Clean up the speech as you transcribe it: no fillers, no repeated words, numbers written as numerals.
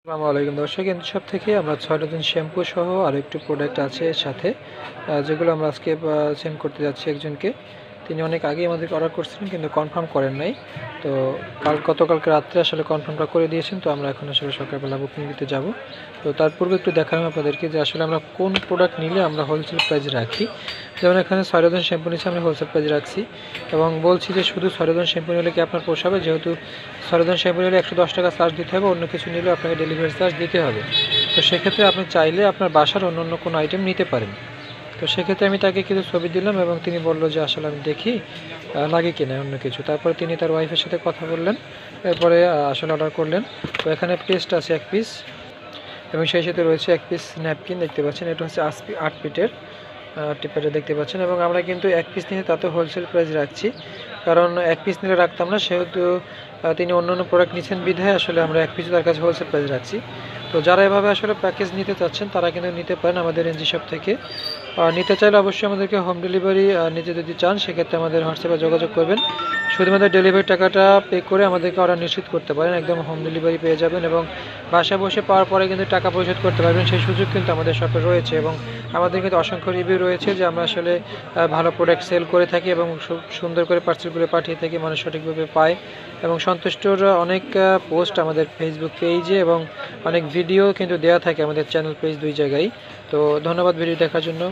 আসসালামু আলাইকুম দর্শক, কিন্তু সব থেকে আমরা ৬টা দিন শ্যাম্পু সহ আরও একটু প্রোডাক্ট আছে সাথে, যেগুলো আমরা আজকে সেন্ড করতে যাচ্ছি একজনকে। তিনি অনেক আগেই আমাদেরকে অর্ডার করছিলেন কিন্তু কনফার্ম করেন নাই। তো গতকালকে রাত্রে আসলে কনফার্মটা করে দিয়েছেন। তো আমরা এখন আসলে সকালবেলা বুকিং দিতে যাব। তো তার পূর্বে একটু দেখালাম আপনাদেরকে যে আসলে আমরা কোন প্রোডাক্ট নিলে আমরা হোলসেল প্রাইসে রাখি। যেমন এখানে ৬টা দিন শ্যাম্পু নিচ্ছে, আমরা হোলসেল প্রাইসে রাখছি এবং বলছি যে শুধু ৬টা দিন শ্যাম্পু নিলে কি আপনার পোষাবে, যেহেতু ৬টা দিন শ্যাম্পু নিলে ১১০ টাকা চার্জ দিতে হবে, অন্য কিছু নিলেও আপনাকে ডেলিভারি চার্জ দিতে হবে। তো সেক্ষেত্রে আপনি চাইলে আপনার বাসার অন্য কোনো আইটেম নিতে পারেন। তো সেক্ষেত্রে আমি তাকে কিছু ছবি দিলাম এবং তিনি বলল যে আসলে আমি দেখি লাগে কিনা অন্য কিছু। তারপরে তিনি তার ওয়াইফের সাথে কথা বললেন, এরপরে আসলে অর্ডার করলেন। তো এখানে পেস্ট আছে ১ পিস এবং সেই সাথে রয়েছে ১ পিস ন্যাপকিন দেখতে পাচ্ছেন। এটা হচ্ছে ৮ পিটের টিপারে দেখতে পাচ্ছেন এবং আমরা কিন্তু ১ পিস নিয়ে তাতে হোলসেল প্রাইস রাখছি, কারণ ১ পিস নিলে রাখতাম না, সেহেতু তিনি অন্য প্রোডাক্ট নিচ্ছেন বিধায় আসলে আমরা ১ পিস তার কাছে হোলসেল প্রাইস রাখছি। তো যারা এভাবে আসলে প্যাকেজ নিতে চাচ্ছেন তারা কিন্তু নিতে পারেন আমাদের এনজি শপ থেকে। নিতে চাইলে অবশ্যই আমাদেরকে হোম ডেলিভারি নিতে যদি চান সেক্ষেত্রে আমাদের হোয়াটসঅ্যাপে যোগাযোগ করবেন। শুধুমাত্র ডেলিভারি টাকাটা পে করে আমাদেরকে অর্ডার নিশ্চিত করতে পারেন, একদম হোম ডেলিভারি পেয়ে যাবেন এবং বাসায় বসে পাওয়ার পরে কিন্তু টাকা পরিশোধ করতে পারবেন, সেই সুযোগ কিন্তু আমাদের শপে রয়েছে। এবং আমাদের কিন্তু অসংখ্য রিভিউ রয়েছে যে আমরা আসলে ভালো প্রোডাক্ট সেল করে থাকি এবং সুন্দর করে পার্সেলগুলো পাঠিয়ে থাকি, মানুষ সঠিকভাবে পায় এবং সন্তুষ্টর অনেক পোস্ট আমাদের ফেসবুক পেজে এবং অনেক ভিডিও কিন্তু দেওয়া থাকে আমাদের চ্যানেল পেজ ২ জায়গায়। তো ধন্যবাদ ভিডিও দেখার জন্য।